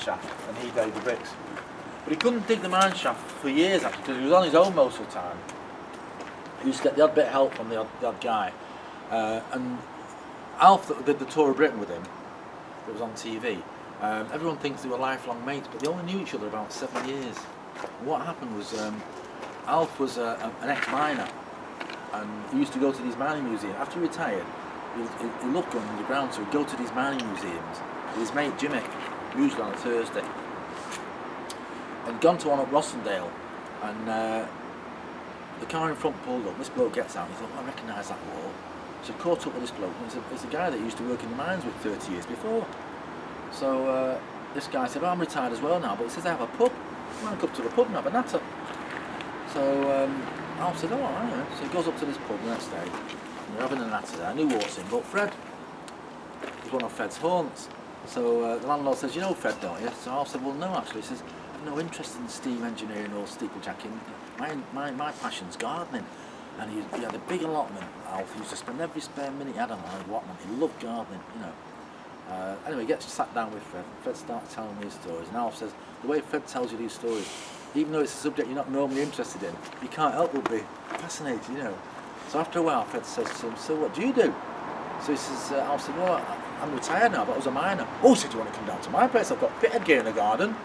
shaft and he laid the bricks. But he couldn't dig the mine shaft for years actually, because he was on his own most of the time. He used to get the odd bit of help from the odd guy. And Alf that did the tour of Britain with him, that was on TV, everyone thinks they were lifelong mates, but they only knew each other about 7 years. And what happened was, Alf was an ex-miner, and he used to go to these mining museums. After he retired, he loved going underground, so he'd go to these mining museums with his mate Jimmy, usually on a Thursday. And gone to one at Rossendale, and the car in front pulled up. This bloke gets out and he thought, I recognise that wall. So he caught up with this bloke, and it's a guy that used to work in the mines with 30 years before. So this guy said, I'm retired as well now, but he says I have a pub. I want to come to the pub and have a natter. So Alf said, alright, yeah. So he goes up to this pub the next day, and they're having a natter there, and who walks in but Fred. He's one of Fred's haunts. So the landlord says, you know Fred, don't you? So Alf said, well no actually. He says, I have no interest in steam engineering or steeplejacking. My passion's gardening. And he had a big allotment, Alf. He used to spend every spare minute he had on an allotment. He loved gardening, you know. Anyway, he gets sat down with Fred. Fred starts telling these stories, and Alf says, the way Fred tells you these stories, even though it's a subject you're not normally interested in, you can't help but be fascinated, you know. So after a while, Fred says to him, so what do you do? So he says, Alf said, well, I'm retired now, but I was a miner. Oh, he said, do you want to come down to my place? I've got pitted gear in the garden.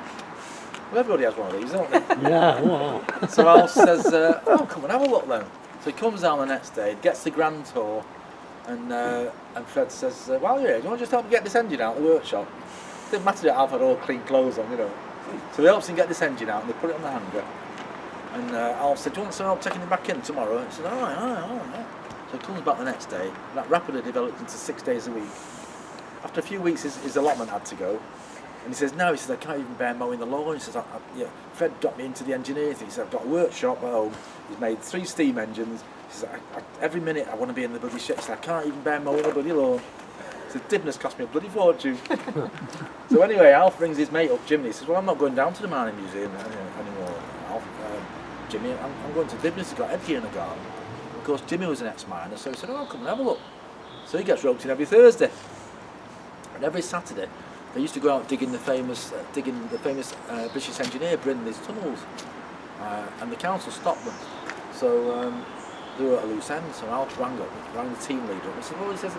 Well, everybody has one of these, don't they? Yeah, wow. So Alf says, oh, come and have a look then. So he comes down the next day, gets the grand tour, and Fred says, while you're here, do you want to just help me get this engine out of the workshop? It didn't matter that Alf had all clean clothes on, you know. So he helps him get this engine out, and they put it on the hanger. And Alf said, do you want some help taking it back in tomorrow? He said, all right. So he comes back the next day, and that rapidly developed into 6 days a week. After a few weeks, his allotment had to go. And he says, no, he says, I can't even bear mowing the lawn. He says, yeah, Fred got me into the engineering thing. He said, I've got a workshop at home. He's made 3 steam engines. He says, every minute I want to be in the bloody shit. He said, I can't even bear mowing the bloody lawn. He said, Dibnah's cost me a bloody fortune. So anyway, Alf rings his mate up, Jimmy. He says, well, I'm not going down to the mining museum anymore, Alf. Jimmy, I'm going to Dibnah's. He's got headgear in the garden. Of course, Jimmy was an ex-miner, so he said, oh, come and have a look. So he gets roped in every Thursday. And every Saturday, they used to go out digging the famous British engineer Brindley's tunnels, and the council stopped them. So they were at a loose end. So Alf rang the team leader up and said, well, he says,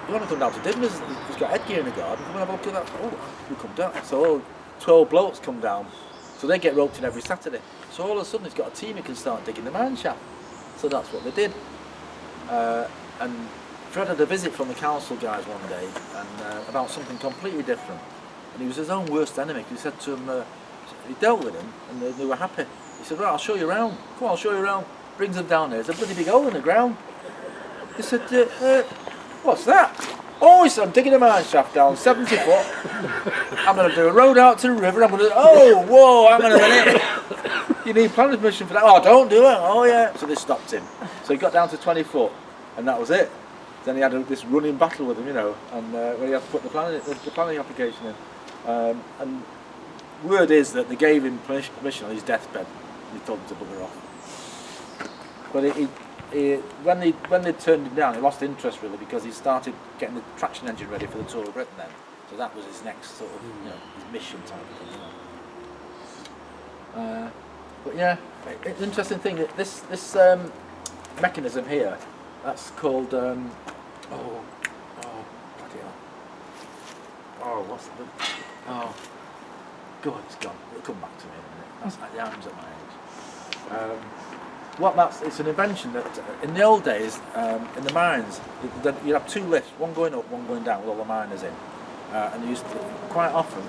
you want to come down to Dibnah's? He's got headgear in the garden. Come and have a look at that. Oh, we come down. So 12 blokes come down. So they get roped in every Saturday. So all of a sudden he's got a team who can start digging the mine shaft. So that's what they did. And Fred had a visit from the council guys one day, and about something completely different. And he was his own worst enemy. He said to him, he dealt with him, and they were happy. He said, right, I'll show you around. Come on, I'll show you around. Brings them down there. There's a bloody big hole in the ground. He said, what's that? Oh, he said, I'm digging a mine shaft down 70 foot. I'm going to do a road out to the river. I'm going to, oh, whoa, hang on a minute. You need planning permission for that. Oh, don't do it. Oh, yeah. So they stopped him. So he got down to 20 foot, and that was it. Then he had this running battle with him, you know, and when he had to put the planning application in. And word is that they gave him permission on his deathbed. He told him to bugger off. But when they turned him down, he lost interest really, because he started getting the traction engine ready for the Tour of Britain then. So that was his next sort of, you know, his mission type of thing. You know. But yeah, it's an interesting thing that this mechanism here, that's called bloody hell. Oh, what's the? Oh, God, it's gone. It'll come back to me in a minute. That's like the arms at my age. It's an invention that in the old days, in the mines, you'd have 2 lifts, one going up, one going down with all the miners in. And you used to, quite often,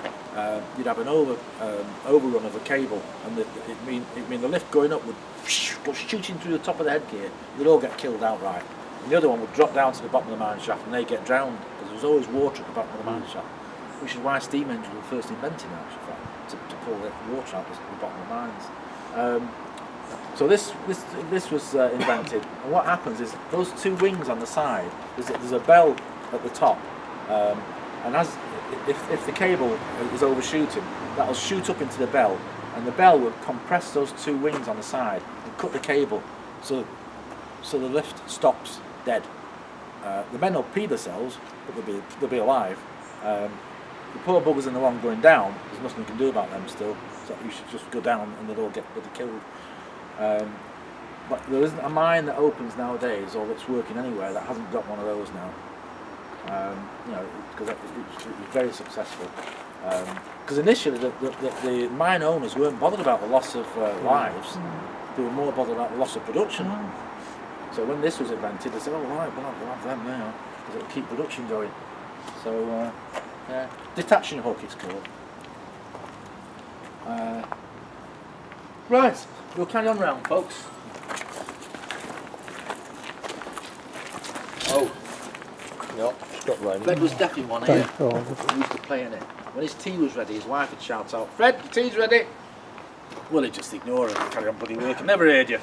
you'd have an overrun of a cable, and it mean the lift going up would go shooting through the top of the headgear. They'd all get killed outright. And the other one would drop down to the bottom of the mine shaft, and they get drowned, because there was always water at the bottom of the mine shaft, which is why steam engines were first invented, actually, to pull the water out of the bottom of the mines. So this was invented, and what happens is those 2 wings on the side, there's a bell at the top, and if the cable is overshooting, that'll shoot up into the bell, and the bell will compress those 2 wings on the side and cut the cable, so the lift stops dead. The men will pee themselves, but they'll be alive. The poor buggers in the one going down, there's nothing you can do about them still. So you should just go down and they'll all get killed. But there isn't a mine that opens nowadays or that's working anywhere that hasn't got one of those now. You know, because it was very successful. Because initially the mine owners weren't bothered about the loss of lives; they were more bothered about the loss of production. So when this was invented, they said, "Oh right, we'll have them now because it'll keep production going." So yeah, detaching hook it's called. Right, we'll carry on round, folks. Oh, no, stop raining. Fred was definitely one here. He used to play in it. When his tea was ready, his wife would shout out, "Fred, your tea's ready." Well, he'd just ignore her and carry on bloody working. Never heard you.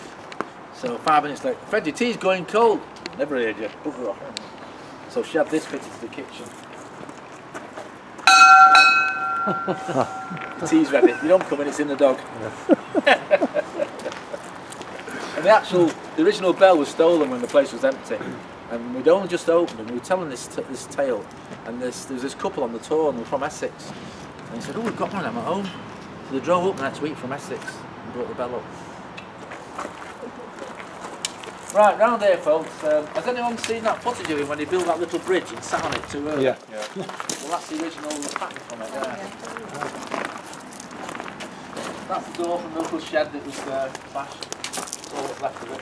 So 5 minutes later, "Fred, your tea's going cold." Never heard you. Bugger off. So she had this fitted to the kitchen. The tea's ready. You don't come in, it's in the dog. And the original bell was stolen when the place was empty. And we'd only just opened and we were telling this tale. And there was this couple on the tour and they were from Essex. And he said, "Oh, we've got one of them at home." So they drove up the next week from Essex and brought the bell up. Right, round here, folks. Has anyone seen that footage of him when he built that little bridge and sat on it too early? Yeah. Well, that's the original pattern from it, yeah. That's the door from the little shed that was smashed. That's all that's left of it.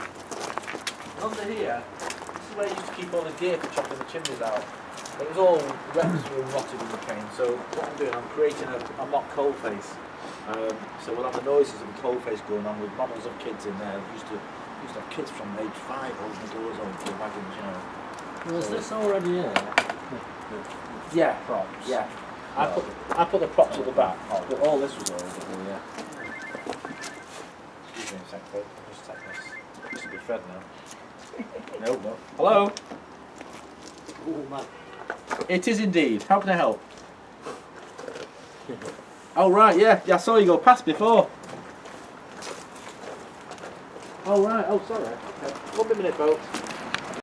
And under here, this is where he used to keep all his gear for chopping the chimneys out. It was all wet through and rotted when it came, so what I'm doing, I'm creating a mock coal face. So we'll have the noises of the coal face going on with models of kids in there. We used to have kids from age 5 holding the doors open for wagons, you know. Was this already in? Yeah, props. Yeah. I put the props at the back, but all this was already in, yeah. Excuse me a sec, folks. I'll just take this. This will be Fred now. No. Hello? Oh, man. It is indeed. How can I help? Oh, right, yeah. I saw you go past before. Oh, right. Oh, sorry. Okay. 1 minute, folks.